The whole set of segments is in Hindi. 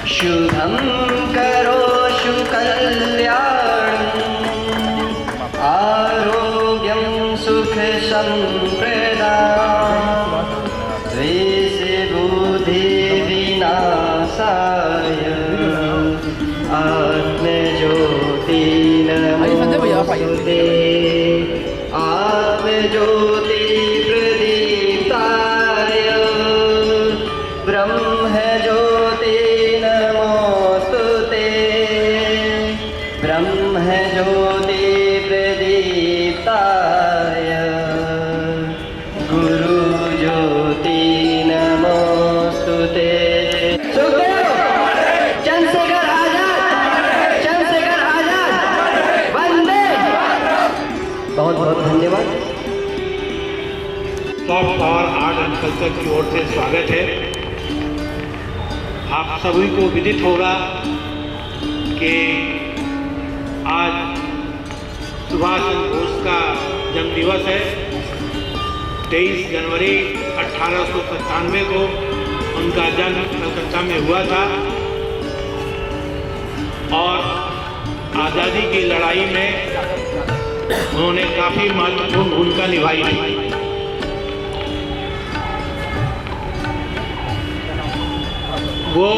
शुभं करोषु कल्याणं आरोग्यं सुखसम्प्रदाम् द्वेषबुद्धिविनाशाय आत्मज्योति नमोस्तुते आत्मज्योति प्रदीप्ताय ब्रह्मज्योति नमोस्तुते ब्रह्मज्योति प्रदीप्ताय गुरुज्योति नमोस्तुते। सुखदेव चंद्रशेखर आजाद वंदे। बहुत बहुत धन्यवाद। Soft power art and culture की ओर से स्वागत है। आप सभी को विदित होगा कि आज सुभाष चंद्र बोस का जन्म दिवस है। 23 जनवरी 1897 को उनका जन्म कलकत्ता में हुआ था और आज़ादी की लड़ाई में उन्होंने काफ़ी महत्वपूर्ण भूमिका निभाई थी। वो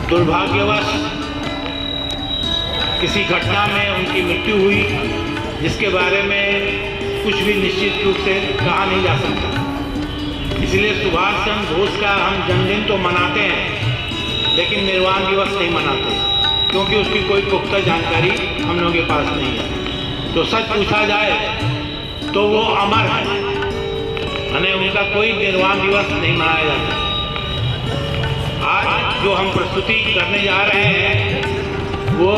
दुर्भाग्यवश किसी घटना में उनकी मृत्यु हुई जिसके बारे में कुछ भी निश्चित रूप से कहा नहीं जा सकता। इसलिए सुभाष चंद्र बोस का हम जन्मदिन तो मनाते हैं लेकिन निर्वाण दिवस नहीं मनाते क्योंकि उसकी कोई पुख्ता जानकारी हम लोगों के पास नहीं है। तो सच पूछा जाए तो वो अमर है, यानी उनका कोई निर्वाण दिवस नहीं मनाया जाता। आज जो हम प्रस्तुति करने जा रहे हैं वो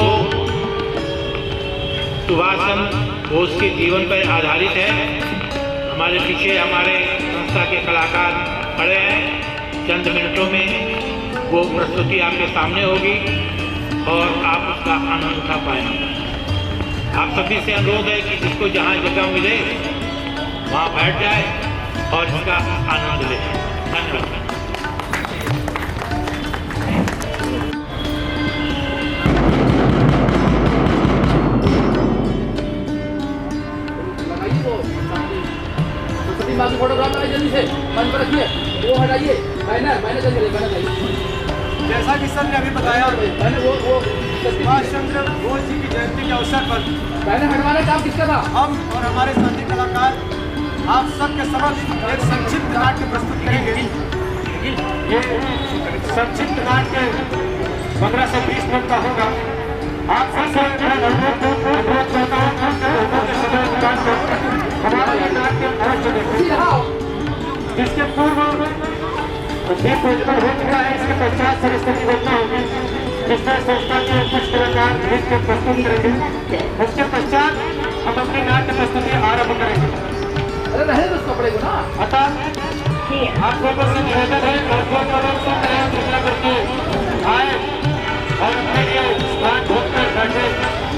सुभाष चंद्र बोस के जीवन पर आधारित है। हमारे पीछे हमारे संस्था के कलाकार खड़े हैं। चंद मिनटों में वो प्रस्तुति आपके सामने होगी और आप उसका आनंद उठा पाएंगे। आप सभी से अनुरोध है कि जिसको जहाँ जगह मिले वहाँ बैठ जाए और इसका आनंद ले। धन्यवाद। फोटोग्राफ लगाइए जल्दी से, बंद पर रखिए, वो हटाइए, बैनर जल्दी बैनर लाइए। जैसा कि सर ने अभी बताया वो सुभाष चंद्र बोस जी की जयंती के अवसर पर बैनर हटवाना काम किसका था? हम और हमारे साथी कलाकार आप सबके समक्ष एक संक्षिप्त नाट्य प्रस्तुत करेंगे। ये संक्षिप्त नाट्य 15 से 20 मिनट का होगा। आप सबसे अनुरोध करता हूं हमारा ये नाट्य अवश्य देखें। जिसके पूर्व दीप प्रज्वलन हो चुका है, इसके पश्चात सरस्वती वंदना होगी जिसमें संस्था के कुछ कलाकार नृत्य प्रस्तुत करेंगे। उसके पश्चात हम अपनी नाट्य प्रस्तुति आरंभ करेंगे। अरे नहीं तो कपड़े को ना। अतः आप लोगों से निवेदन है और जो लोग सुन रहे हैं कृपया करके आए और अपने लिए स्थान ढूंढ कर बैठे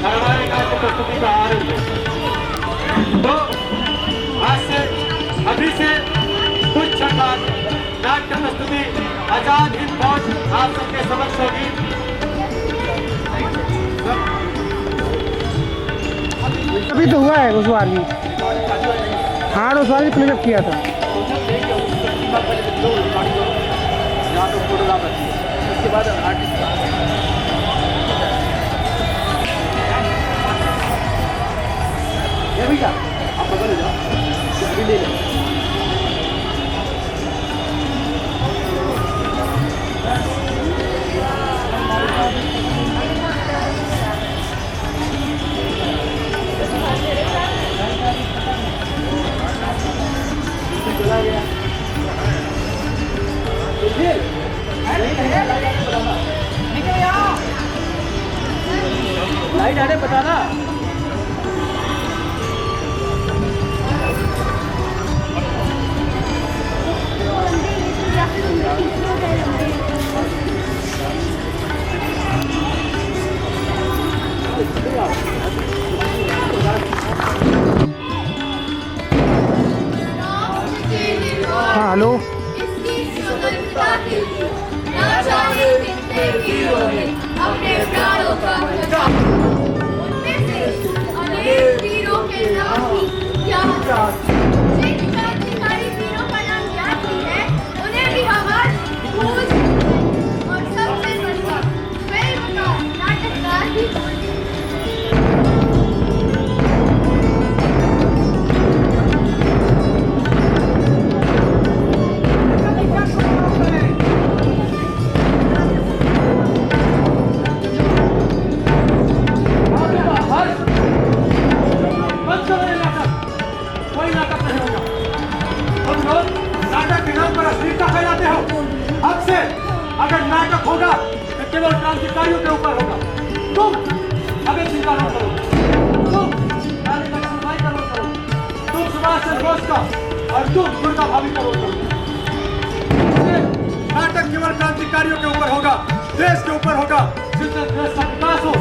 और हमारी नाट्य प्रस्तुति का आरंभ। तो आज से अभी से कुछ क्षण बाद नाट्य प्रस्तुति आजाद हिंद फौज आप सबके समक्ष होगी। अभी तो हुआ है उस बार भी। हाँ उस बार भी क्लियर किया था। उसके बाद आर्टिस्ट भैया आप बगल हो जाओ, अभी ले लो। लाइट आने बताना। हाँ हेलो। स्वतंत्रता के लिए न जाने कितने वीरों ने अपने प्राणों का बलिदान दिया। उनमें से अनेक वीरों के नाम भी याद हैं। जिन क्रांतिकारी वीरों का नाम याद ही है, उन्हें भी हम आज भूल चुके हैं। और सबसे बढ़िया फिल्मकार, नाटककार भी भूल चुके हैं। अगर नाटक होगा तो केवल क्रांतिकारियों के ऊपर होगा। तुम अभी चिंता न करो, तुम नारे का सुनवाई का रोल करो, तुम सुभाष चंद्र बोस का और तुम दुर्गा भाभी का रोल करो। नाटक केवल क्रांतिकारियों के ऊपर होगा, देश के ऊपर होगा, जिससे देश का विकास हो,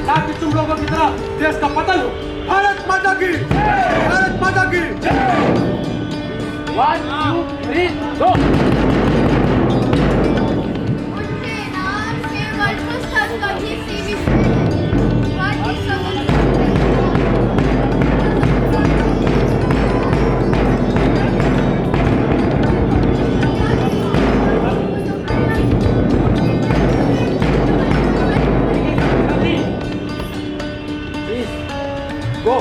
ना कि तुम लोगों की तरह देश का पतन हो। भारत माता की, भारत माता की। 1 2 3 गो। उनके नाम केवल पुस्तक कभी सीमित नहीं, बाकी सब गो।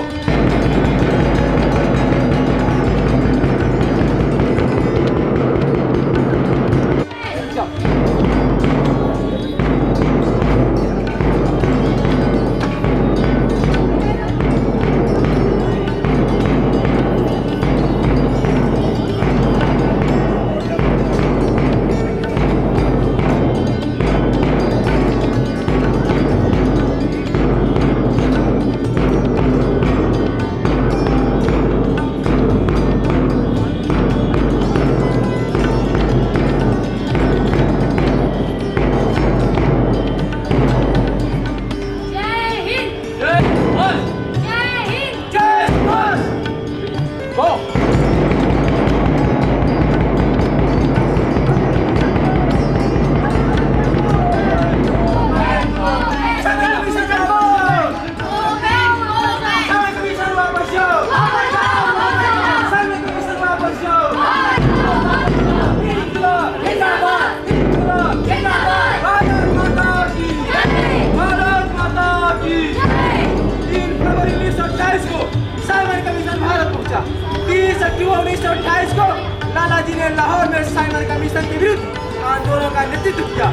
लाहौर में साइमन कमीशन के विरुद्ध आंदोलन का नेतृत्व किया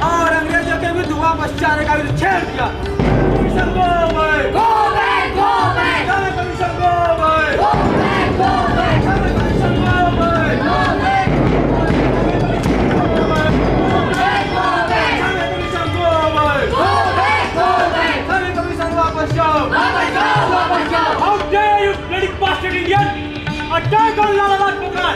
और अंग्रेजों के विरुद्ध वापस जाने का विरुद्ध छेड़ दिया। Commission go back, go back, go back, commission go back, go back, go back, commission go back, go back, go back, go back, commission go back, go back, go back, commission वापस जाओ, वापस जाओ, वापस जाओ। How dare you bloody bastard Indian! Attack on Lala Lajpat Rai!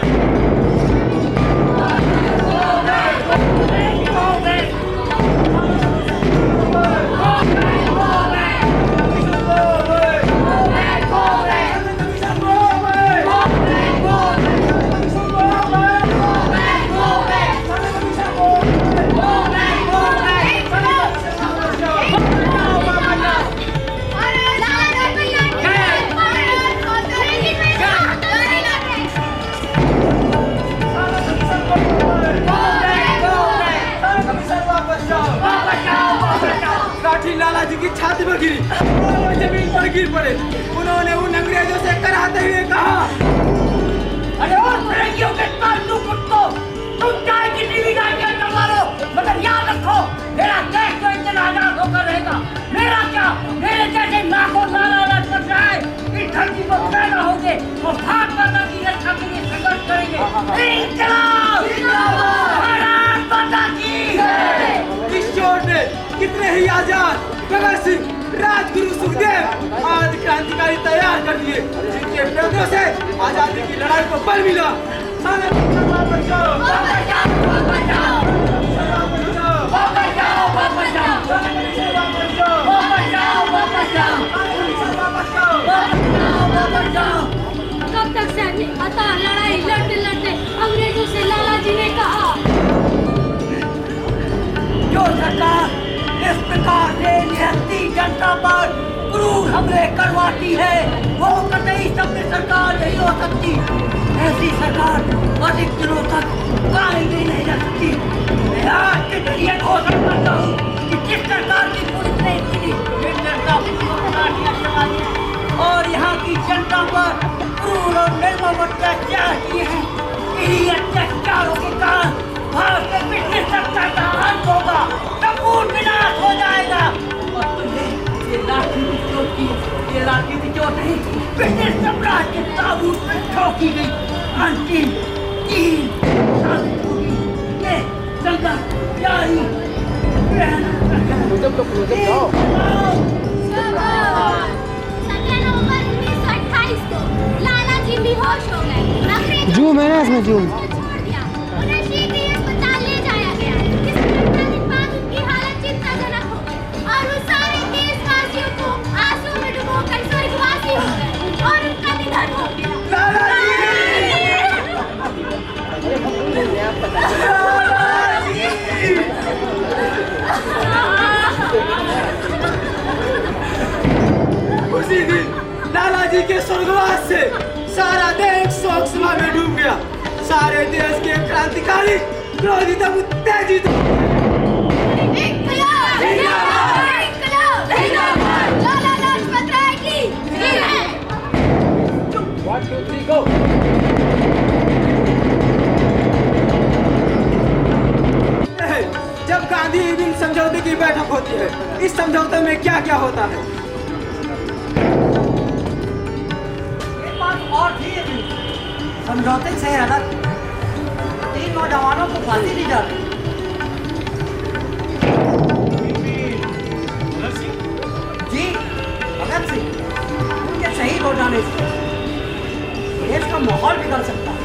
लाला जी की छाती पर गिरी और जमीन पर गिर पड़े। उन्होंने उन अंग्रेजों से कराहते हुए कहा, अरे ओ फिरंगियों के तालू कुत्तों, तुम चाहे कितनी भी गालियां चलवा लो, मगर याद रखो मेरा देश तो इतना आजाद होकर रहेगा। मेरा क्या, मेरे जैसे लाखों लाला लाजपत राय इस धरती पर पैदा होंगे और भारत माता की रक्षा के लिए संघर्ष करेंगे। इंकलाब जिंदाबाद, भारत माता की जय। इस चोर ने कितने ही आजाद भगत सिंह, राजगुरु सुखदेव आदि क्रांतिकारी तैयार कर दिए, जिनके प्रयत्नों से आजादी की लड़ाई को बल मिला। वापस जाओ, वापस जाओ, वापस जाओ, वापस जाओ, वापस जाओ, वापस जाओ, वापस जाओ, वापस जाओ, वापस जाओ, वापस जाओ। कब तक सहते? अतः लड़ाई लड़ते लड़ते अंग्रेजों से लाला जी ने कहा, क्रूर हमले करवाती है, वो कतई सभ्य सरकार नहीं हो सकती। ऐसी सरकार अधिक दिनों तक कायम भी नहीं रह सकती। मैं आज के जरिए घोषणा करता हूँ कि जिस सरकार की पुलिस ने इतनी निर्दयतापूर्वक लाठियां चलाई हैं और यहाँ की जनता पर क्रूर और निर्मम अत्याचार किए हैं, इन्हीं अत्याचारों के कारण भारत में पिछले सत्ता का अंत होगा, संपूर्ण विनाश हो जाएगा। और तुम्हें ये लाठी की चोट की, ये लाठी की चोट नहीं, पिछले सम्राट के ताबूत में ठोकी गई अंतिम तीन साबित होगी। ये संघर्ष जारी रहना। 17 नवंबर 1928 को लाला जी बेहोश हो गए। जूम है ना इसमें, जूम। छोड़ दिया, उन्हें शीघ्र ही अस्पताल ले जाया गया। इसके 15 दिन बाद उनकी हालत चिंताजनक हो गई और वो सारे देशवासियों को आंसू में डुबोकर स्वर्गवासी हो गए और उनका निधन हो गया। उसी दिन लाला जी के स्वर्गवास से सारा देश शोक सभा में डूब गया। सारे देश के क्रांतिकारी क्रोधित एवं उत्तेजित इंकलाब! इंकलाब! इंकलाब! लाला लाजपत राय की जय है। 1 2 3 गो। जब गांधी इरविन समझौते की बैठक होती है, इस समझौते में क्या क्या होता है? एक बात और थी, समझौते से अलग 3 नौजवानों को फांसी दी जा रही। जी, भगत सिंह, उनके शहीद हो जाने से देश का माहौल बिगड़ सकता है।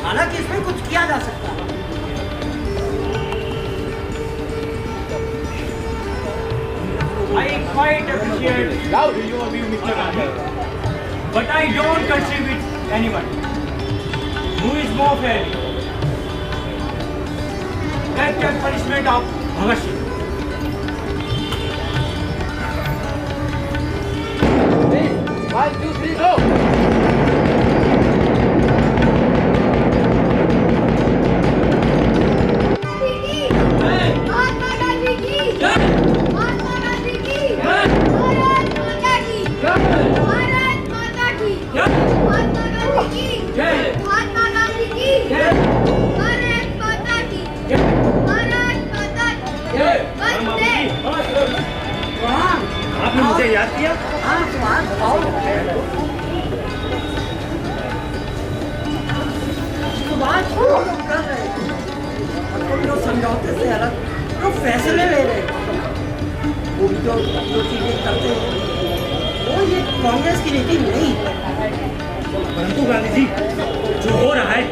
हालांकि इसमें कुछ किया जा सकता है। I quite appreciate your view, Mr. Gandhi, but I don't concede with anyone who is more fair. Death and punishment of Bhagat Singh. 1 2 3 गो। महात्मा गांधी की जय। महात्मा गांधी की जय। भारत माता की जय। भारत माता की जय। महात्मा गांधी की जय। महात्मा गांधी की जय। भारत माता की जय। भारत माता की जय। वंदे। आपने मुझे याद किया? हाँ, सुभाष कर रहे हैं। और तुम लोग समझौते से अलग तो फैसले ले रहे हैं। वो जो चीजें करते हैं वो ये कांग्रेस की नीति नहीं है। परंतु गांधी जी, जो हो रहा है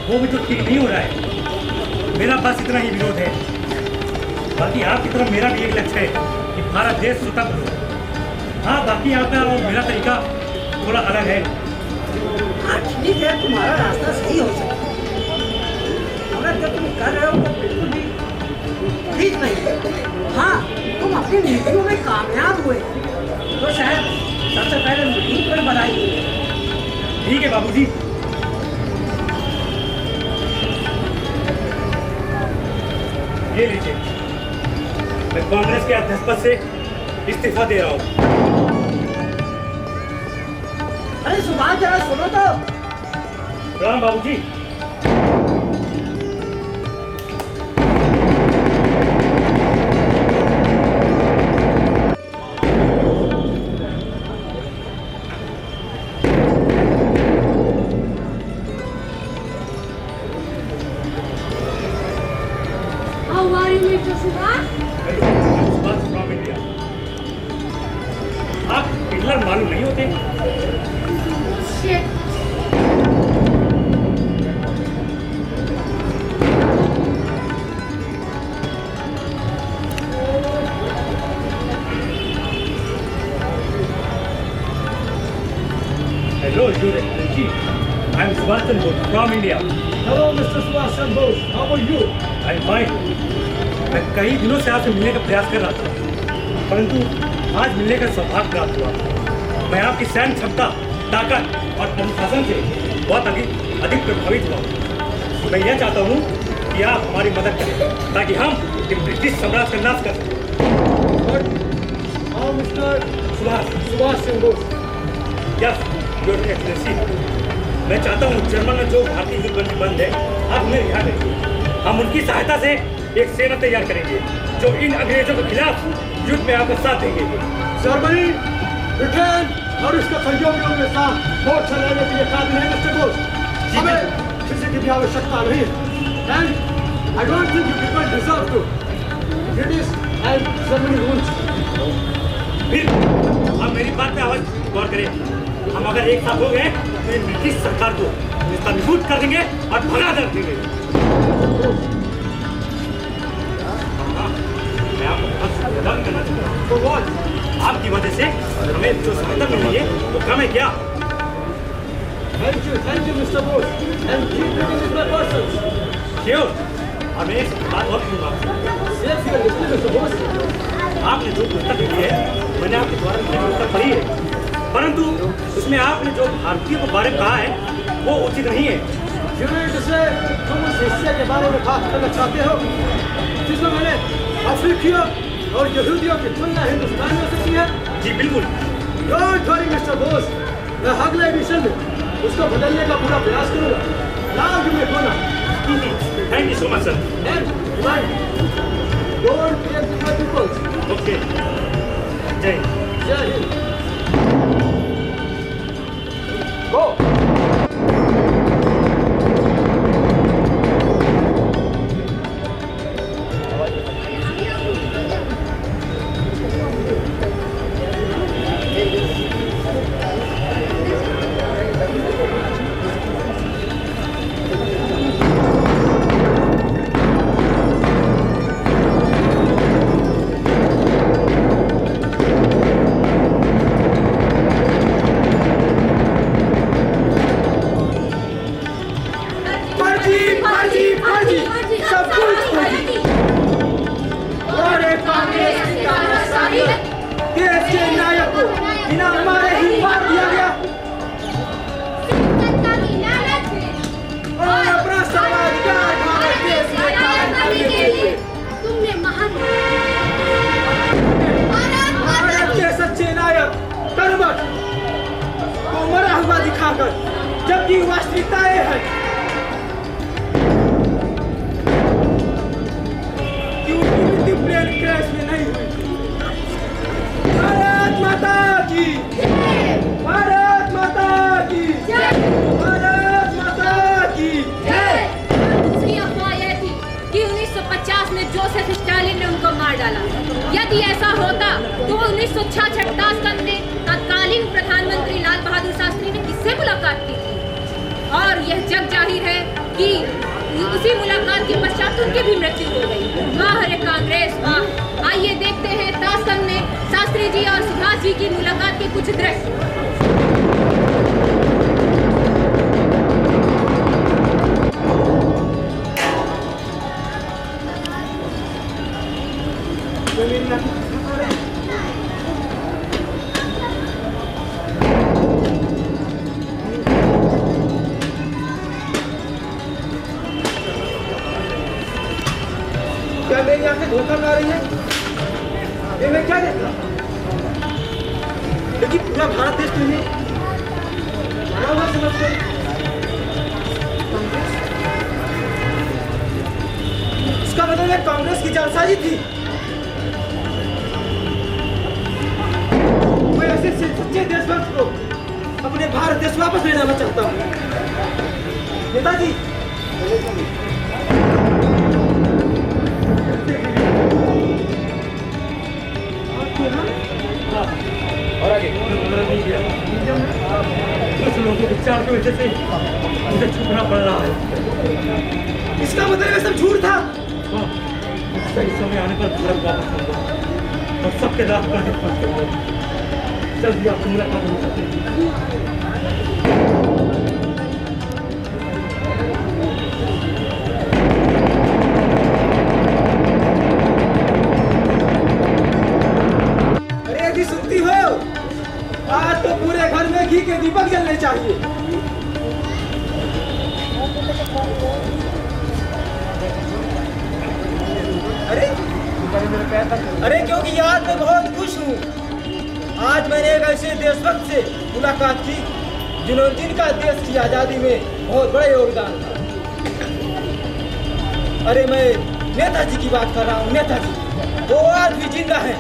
वो भी तो ठीक नहीं हो रहा है। मेरा बस इतना ही विरोध है। बाकी आपकी तरफ मेरा भी एक लक्ष्य है कि भारत देश स्वतंत्र हो। हाँ, बाकी आपका और मेरा तरीका थोड़ा अलग है। हाँ ठीक है, तुम्हारा रास्ता सही हो सकता है, मगर जो तुम कर रहे हो वो बिल्कुल भी ठीक नहीं है। हाँ, तुम अपनी नीतियों में कामयाब हुए तो शायद सबसे पहले मुझे कोई बधाई दो। ठीक है बाबूजी। ये लीजिए, मैं कांग्रेस के अध्यक्ष पद से इस्तीफा दे रहा हूँ। अरे सुभाष, जरा सुनो तो। प्रणाम बाबूजी। How are you, Mr. Subhash? Subhash from India. आप हिटलर मालूम नहीं होते? Shit. Hello, Your Excellency. I am Subhash Chandra Bose from India. Hello, Mr. Subhash Chandra Bose. How are you? I am fine. मैं कई दिनों से आपसे मिलने का प्रयास कर रहा था, परंतु आज मिलने का सौभाग्य प्राप्त हुआ। मैं आपकी सैन्य क्षमता, ताकत और अनुशासन से बहुत अधिक प्रभावित हुआ। मैं यह चाहता हूँ कि आप हमारी मदद करें ताकि हम ब्रिटिश साम्राज्य का नाश कर सकें। Mister Subhash Chandra Bose, yes your excellency, मैं चाहता हूँ जर्मन में जो भारतीय युद्धबंदी बंद है आप उन्हें रिहा करिए। हम उनकी सहायता से एक सेना तैयार करेंगे जो इन अंग्रेजों के खिलाफ युद्ध में आपका साथ देंगे। जर्मनी, ब्रिटेन और इसके सहयोगियों के साथ मोर्चा लड़ने के लिए काबिल है मिस्टर बोस। हमें किसी की भी आवश्यकता नहीं है। And I don't think you people deserve to. British and Germany rules. फिर आप मेरी बात पे आवाज गौर करें। हम अगर एक साथ हो गए तो ब्रिटिश सरकार को निस्तंभित कर देंगे और भगा देंगे। मैं आपको बहुत करना चाहता हूँ। आपकी वजह से हमें जो सहायता मिल रही है वो कम है क्या? Thank you mister Bose. And keep meeting with my persons. Sure. और मैं एक बात और कहूँगा आपने जो पुस्तक लिखी है मैंने आपके द्वारा लिखी पुस्तक पढ़ी है, परंतु उसमें आपने जो भारतीय के बारे में कहा है वो उचित नहीं है। जिसे तुम उस हिस्से के बारे में बात करना चाहते हो जिसमें मैंने अफ्रीकियों और यहूदियों की तुलना हिंदुस्तानियों से की है? जी बिल्कुल। डोंट वरी मिस्टर बोस, मैं अगले एडिशन में उसको बदलने का पूरा प्रयास करूंगा। Now you may go now. Thank you so much sir. Don't care with my peoples. Okay, Jai Hind. गो। जबकि वास्तविकताएं हैं कि उनकी मृत्यु प्लेन क्रैश में नहीं हुई। भारत माता की, भारत माता की, भारत माता की। दूसरी अफवाह यह थी कि 1950 में जोसेफ स्टालिन ने उनको मार डाला। यदि ऐसा होता तो 1966 ताशकंद में तत्कालीन प्रधानमंत्री लाल बहादुर शास्त्री ने किससे मुलाकात की थी? और यह जग जाहिर है कि उसी मुलाकात के पश्चात उनकी भी मृत्यु हो गई। वाह रे कांग्रेस वाह। आइए देखते हैं ताशकंद में शास्त्री जी और सुभाष जी की मुलाकात के कुछ दृश्य। क्या मेरी आंखें धोखा खा रही है? ये मैं क्या देख रहा हूँ? लेकिन पूरा भारत देश के लिए मारा हुआ समझते हैं। इसका मतलब है कांग्रेस की जालसाजी थी। मैं ऐसे सच्चे देशभक्त को अपने भारत देश वापस ले जाना चाहता हूँ। नेताजी, और आगे कुछ लोगों के विचार की वजह से मुझे छुपना पड़ रहा है। इसका मतलब सब झूठ था। सही समय आने पर भारत वापस आऊंगा और सबके दांत पर हिफाजत करूंगा। जल्दी आपसे मुलाकात हो सकती है। अरे क्योंकि आज मैं बहुत खुश हूँ। आज मैंने एक ऐसे देशभक्त से मुलाकात की जिनका देश की आज़ादी में बहुत बड़ा योगदान था। अरे मैं नेताजी की बात कर रहा हूँ। नेताजी वो आज भी जिंदा है।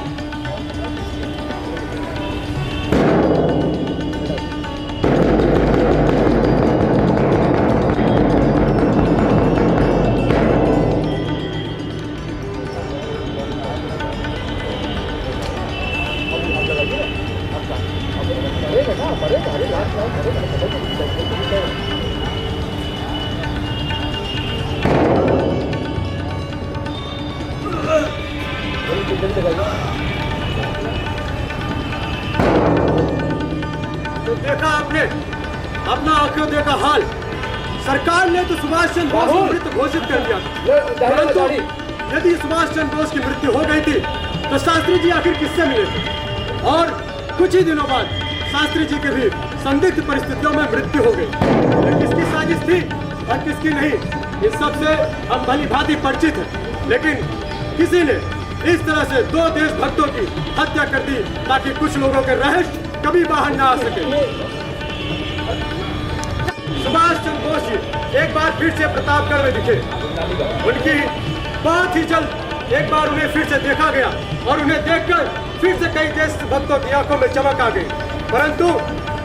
तो देखा आपने अपना आंखों देखा हाल। सरकार ने तो सुभाष चंद्र बोस की मृत्यु घोषित कर दिया था, परंतु यदि सुभाष चंद्र बोस की मृत्यु हो गई थी तो शास्त्री जी आखिर किससे मिले थे? और कुछ ही दिनों बाद शास्त्री जी की भी संदिग्ध परिस्थितियों में मृत्यु हो गई। ये किसकी साजिश थी और किसकी नहीं, इस सब से हम भली भांति परिचित हैं। लेकिन किसी ने इस तरह से दो देशभक्तों की हत्या कर दी ताकि कुछ लोगों के रहस्य कभी बाहर ना आ सके। सुभाष चंद्र बोस जी एक बार फिर से प्रतापगढ़ में दिखे। उनकी बहुत ही जल्द एक बार उन्हें फिर से देखा गया और उन्हें देखकर फिर से कई देशभक्तों की आंखों में चमक आ गई। परंतु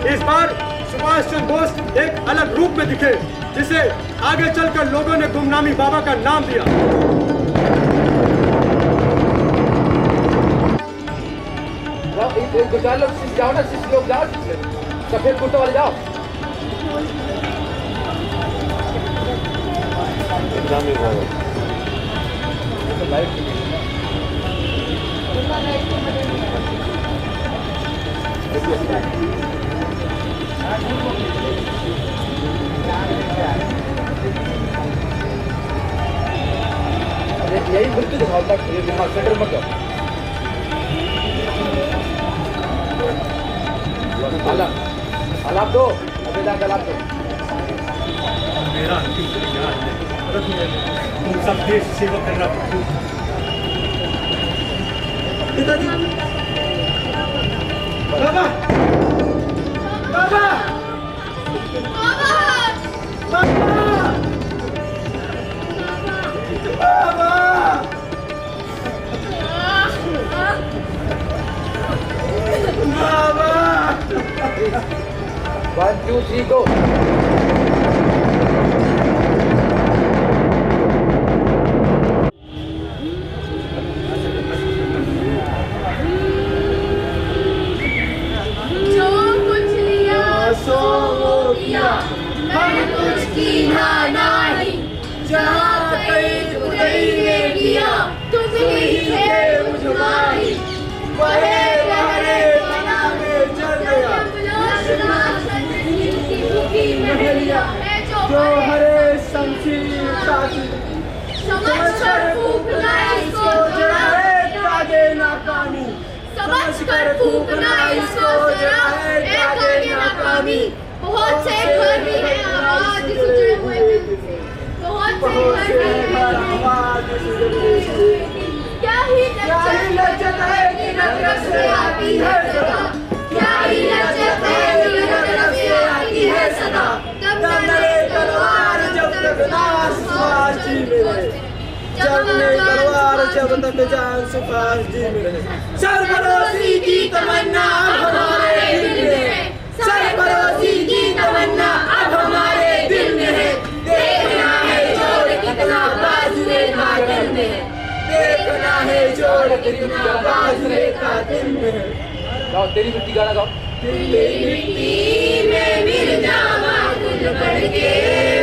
इस बार सुभाष चंद्र बोस एक अलग रूप में दिखे, जिसे आगे चलकर लोगों ने गुमनामी बाबा का नाम दिया। दो चार लोग जाओ ना, लोग जाओ, सफेद कुर्ता वाले जाओ। यही मृत्यु दिखाओ तक सेंटर मत जाओ। अलाप दो, अलाप दो। मेरा अंतिम परिज्ञान है, तुम सब देश सेवा करना पड़ती। पिताजी, बाबा, बाबा, बाबा, बाबा। 1 2 3 go। जो कुछ लिया सो किया, मैं कुछ कीना नहीं। जहाँ कहीं उदय ने किया, तुम ही थे उजमाई। वहे लहरे बना में चल गया, जो हरे शमशीर ताकि समझकर फूकना इसको जरा है तागे नाकामी। समझकर फूकना इसको जरा है तागे नाकामी। बहुत से घर भी हैं आवाज सुझे हुए दिल से, बहुत से घर भी हैं आवाज सुझे हुए। क्या ही लज्जत है कि नफरत से आती है सदा। क्या ही लज्जत है कि नफरत से आती है सदा। तब लड़े तलवार जब तक नाश सुभाष जी में रहे। जब लड़े तलवार जब तक जान सुभाष जी में रहे। सरफरोशी की तमन्ना अब हमारे दिल में है। सरफरोशी की तमन्ना अब हमारे दिल में है। देखना है जोड़ कितना बाजुए का दिल में है। देखना है जोड़ कितना बाजुए का दिल में है। गाओ, तेरी मिट्टी गाना गाओ। तेरी मिट्टी में मिल जावा खुद बढ़ के,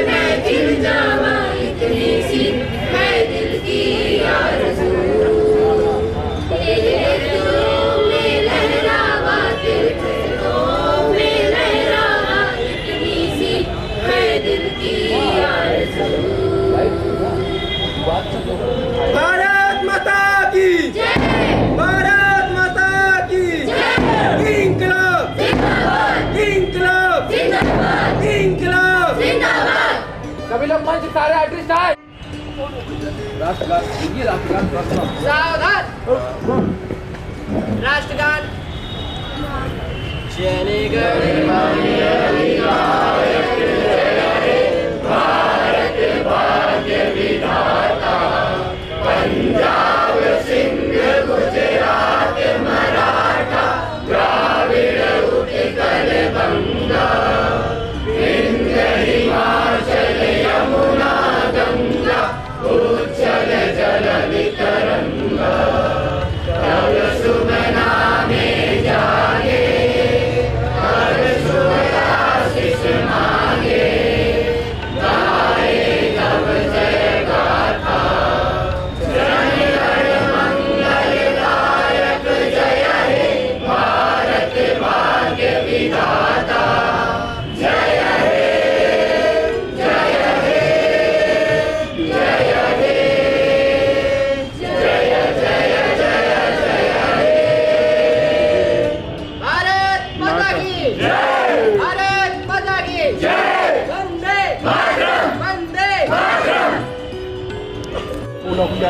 मैं खिल जावा इतनी सी है दिल की आरज़ू। तेरे दिलों में लहरावा, तेरे दिलों में लहरावा इतनी सी है दिल की आरज़ू। भारत माता की जय, भारत माता की जय। इंकलाब जिंदाबाद, इंकलाब जिंदाबाद, इंकलाब। जिंदाबाद। सभी लोग मंच, सारे आर्टिस्ट आए। राष्ट्रगान लीजिए, राष्ट्रगान सावधान। राष्ट्रगान। जय गणेश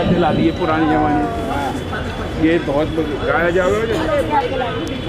दिला दिए पुराने जमाने, ये बहुत गाया जाओगे।